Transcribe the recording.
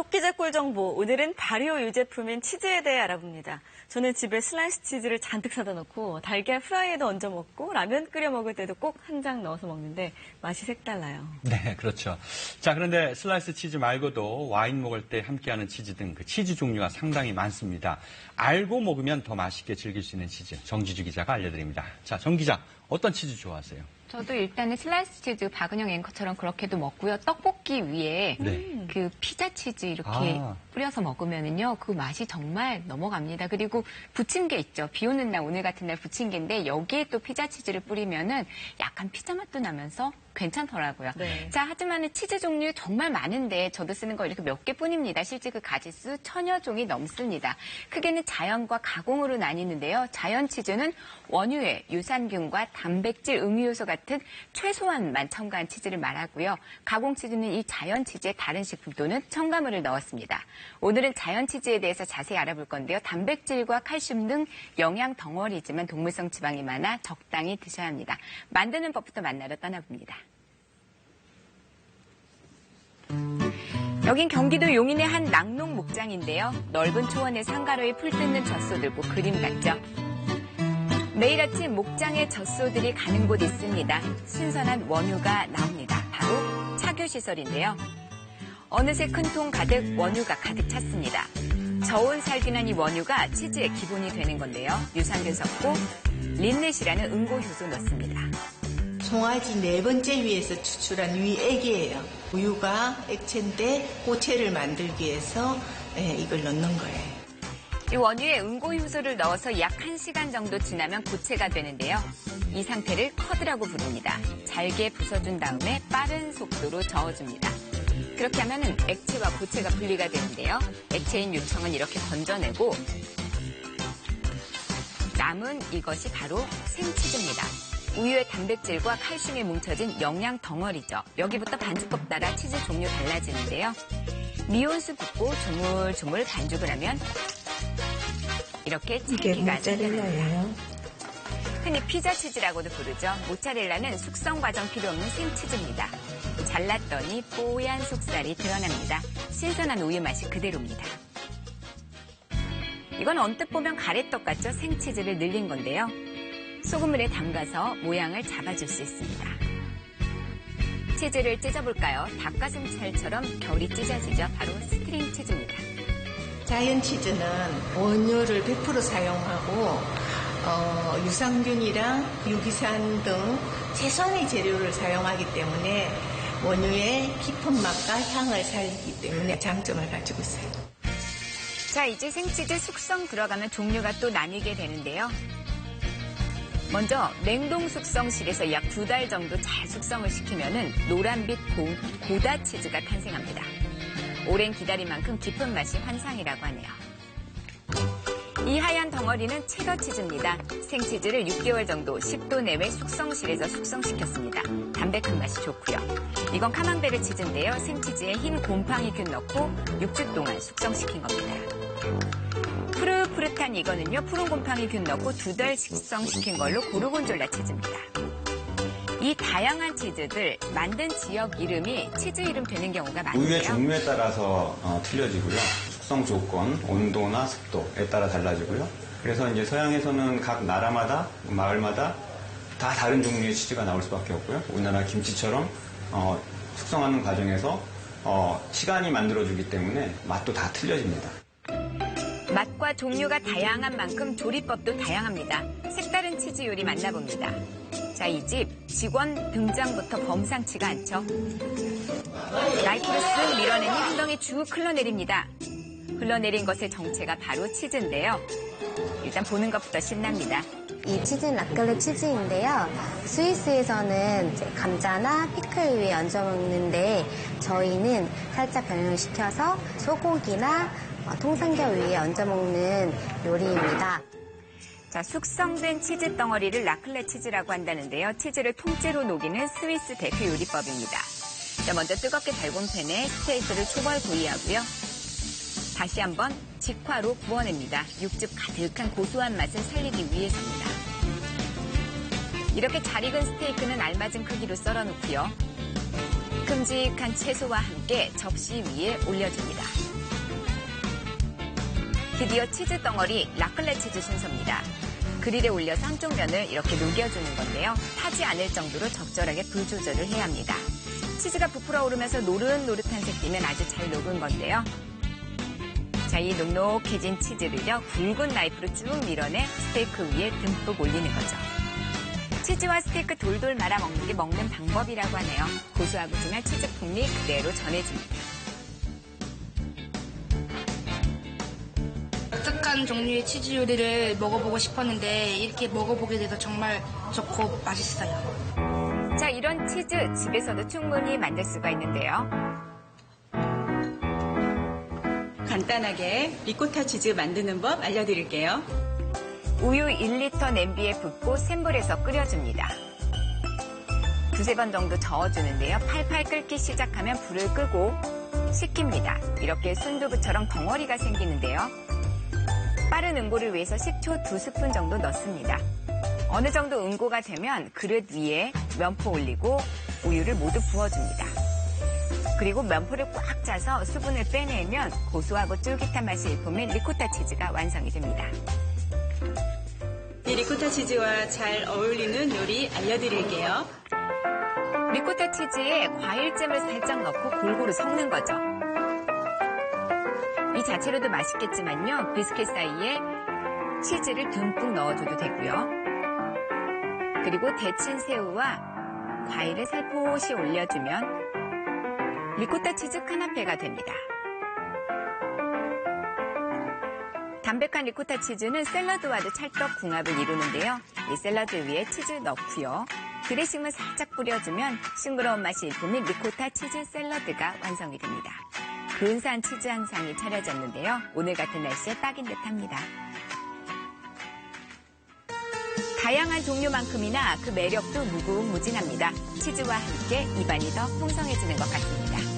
속기자 꿀정보, 오늘은 발효 유제품인 치즈에 대해 알아봅니다. 저는 집에 슬라이스 치즈를 잔뜩 사다 놓고 달걀 프라이에도 얹어 먹고 라면 끓여 먹을 때도 꼭 한 장 넣어서 먹는데 맛이 색달라요. 네, 그렇죠. 자, 그런데 슬라이스 치즈 말고도 와인 먹을 때 함께하는 치즈 등 그 치즈 종류가 상당히 많습니다. 알고 먹으면 더 맛있게 즐길 수 있는 치즈, 정지주 기자가 알려드립니다. 자, 정 기자, 어떤 치즈 좋아하세요? 저도 일단은 슬라이스 치즈 박은영 앵커처럼 그렇게도 먹고요. 떡볶이 위에 그 피자 치즈 이렇게 뿌려서 먹으면은요, 그 맛이 정말 넘어갑니다. 그리고 부침개 있죠. 비 오는 날, 오늘 같은 날 부침개인데 여기에 또 피자 치즈를 뿌리면은 약간 피자 맛도 나면서 괜찮더라고요. 네. 자, 하지만은 치즈 종류 정말 많은데 저도 쓰는 거 이렇게 몇 개뿐입니다. 실제 그 가짓수 1000여 종이 넘습니다. 크게는 자연과 가공으로 나뉘는데요. 자연 치즈는 원유에 유산균과 단백질, 음이요소 같은 최소한만 첨가한 치즈를 말하고요. 가공 치즈는 이 자연 치즈에 다른 식품 또는 첨가물을 넣었습니다. 오늘은 자연 치즈에 대해서 자세히 알아볼 건데요. 단백질과 칼슘 등 영양 덩어리지만 동물성 지방이 많아 적당히 드셔야 합니다. 만드는 법부터 만나러 떠나봅니다. 여긴 경기도 용인의 한 낙농 목장인데요. 넓은 초원에서 한가로이 풀 뜯는 젖소들고 그림 같죠? 매일 아침 목장에 젖소들이 가는 곳 있습니다. 신선한 원유가 나옵니다. 바로 착유시설인데요. 어느새 큰 통 가득 원유가 가득 찼습니다. 저온 살균한 이 원유가 치즈의 기본이 되는 건데요. 유산균 섞고 린넷이라는 응고효소 넣습니다. 송아지 4번째 위에서 추출한 위액이에요. 우유가 액체인데 고체를 만들기 위해서 이걸 넣는 거예요. 이 원유에 응고효소를 넣어서 약 1시간 정도 지나면 고체가 되는데요. 이 상태를 커드라고 부릅니다. 잘게 부숴준 다음에 빠른 속도로 저어줍니다. 그렇게 하면 액체와 고체가 분리가 되는데요. 액체인 유청은 이렇게 건져내고 남은 이것이 바로 생치즈입니다. 우유의 단백질과 칼슘이 뭉쳐진 영양 덩어리죠. 여기부터 반죽법 따라 치즈 종류 달라지는데요. 미온수 붓고 조물조물 반죽을 하면 이렇게 찰기가 생겨납니다. 흔히 피자 치즈라고도 부르죠. 모짜렐라는 숙성 과정 필요 없는 생치즈입니다. 잘랐더니 뽀얀 속살이 드러납니다. 신선한 우유 맛이 그대로입니다. 이건 언뜻 보면 가래떡 같죠? 생치즈를 늘린 건데요. 소금물에 담가서 모양을 잡아줄 수 있습니다. 치즈를 찢어볼까요? 닭가슴살처럼 결이 찢어지죠. 바로 스트링 치즈입니다. 자연 치즈는 원유를 100% 사용하고 유산균이랑 유기산 등 최소한의 재료를 사용하기 때문에 원유의 깊은 맛과 향을 살리기 때문에 장점을 가지고 있어요. 자, 이제 생치즈 숙성 들어가면 종류가 또 나뉘게 되는데요. 먼저 냉동 숙성실에서 약 2달 정도 잘 숙성을 시키면은 노란빛 고다 치즈가 탄생합니다. 오랜 기다린 만큼 깊은 맛이 환상이라고 하네요. 이 하얀 덩어리는 체더 치즈입니다. 생치즈를 6개월 정도 10도 내외 숙성실에서 숙성시켰습니다. 담백한 맛이 좋고요. 이건 카망베르 치즈인데요. 생치즈에 흰 곰팡이균 넣고 6주 동안 숙성시킨 겁니다. 푸릇푸릇한 이거는요. 푸른 곰팡이균 넣고 2달 숙성시킨 걸로 고르곤졸라 치즈입니다. 이 다양한 치즈들 만든 지역 이름이 치즈 이름 되는 경우가 많은데요. 우유의 종류에 따라서 틀려지고요. 숙성 조건, 온도나 습도에 따라 달라지고요. 그래서 이제 서양에서는 각 나라마다, 마을마다 다 다른 종류의 치즈가 나올 수밖에 없고요. 우리나라 김치처럼 숙성하는 과정에서 시간이 만들어주기 때문에 맛도 다 틀려집니다. 맛과 종류가 다양한 만큼 조리법도 다양합니다. 색다른 치즈 요리 만나봅니다. 자, 이 집 직원 등장부터 범상치가 않죠. 나이프로 쓱 밀어내니 한 덩이 쭉 흘러내립니다. 흘러내린 것의 정체가 바로 치즈인데요. 일단 보는 것부터 신납니다. 이 치즈는 라클레 치즈인데요. 스위스에서는 이제 감자나 피클 위에 얹어 먹는데 저희는 살짝 변형을 시켜서 소고기나 통삼겹 위에 얹어 먹는 요리입니다. 자, 숙성된 치즈 덩어리를 라클레 치즈라고 한다는데요. 치즈를 통째로 녹이는 스위스 대표 요리법입니다. 자, 먼저 뜨겁게 달군 팬에 스테이크를 초벌 구이하고요. 다시 한번 직화로 구워냅니다. 육즙 가득한 고소한 맛을 살리기 위해서입니다. 이렇게 잘 익은 스테이크는 알맞은 크기로 썰어놓고요. 그 큼직한 채소와 함께 접시 위에 올려줍니다. 드디어 치즈 덩어리 라클레 치즈 순서입니다. 그릴에 올려서 한쪽 면을 이렇게 녹여주는 건데요. 타지 않을 정도로 적절하게 불 조절을 해야 합니다. 치즈가 부풀어 오르면서 노릇노릇한 색이면 아주 잘 녹은 건데요. 자, 이 눅눅해진 치즈를요, 굵은 나이프로 쭉 밀어내 스테이크 위에 듬뿍 올리는 거죠. 치즈와 스테이크 돌돌 말아 먹는 게 먹는 방법이라고 하네요. 고소하고 진한 치즈 풍미 그대로 전해집니다. 독특한 종류의 치즈 요리를 먹어보고 싶었는데 이렇게 먹어보게 돼서 정말 좋고 맛있어요. 자, 이런 치즈 집에서도 충분히 만들 수가 있는데요. 간단하게 리코타 치즈 만드는 법 알려드릴게요. 우유 1리터 냄비에 붓고 센 불에서 끓여줍니다. 두세 번 정도 저어주는데요. 팔팔 끓기 시작하면 불을 끄고 식힙니다. 이렇게 순두부처럼 덩어리가 생기는데요. 빠른 응고를 위해서 식초 2스푼 정도 넣습니다. 어느 정도 응고가 되면 그릇 위에 면포 올리고 우유를 모두 부어줍니다. 그리고 면포를 꽉 짜서 수분을 빼내면 고소하고 쫄깃한 맛이 일품인 리코타 치즈가 완성이 됩니다. 이 리코타 치즈와 잘 어울리는 요리 알려드릴게요. 리코타 치즈에 과일잼을 살짝 넣고 골고루 섞는 거죠. 이 자체로도 맛있겠지만요. 비스킷 사이에 치즈를 듬뿍 넣어줘도 되고요. 그리고 데친 새우와 과일을 살포시 올려주면 리코타 치즈 카나페가 됩니다. 담백한 리코타 치즈는 샐러드와도 찰떡궁합을 이루는데요. 이 샐러드 위에 치즈 넣고요. 드레싱을 살짝 뿌려주면 싱그러운 맛이 일품인 리코타 치즈 샐러드가 완성이 됩니다. 근사한 치즈 한 상이 차려졌는데요. 오늘 같은 날씨에 딱인 듯합니다. 다양한 종류만큼이나 그 매력도 무궁무진합니다. 치즈와 함께 입안이 더 풍성해지는 것 같습니다.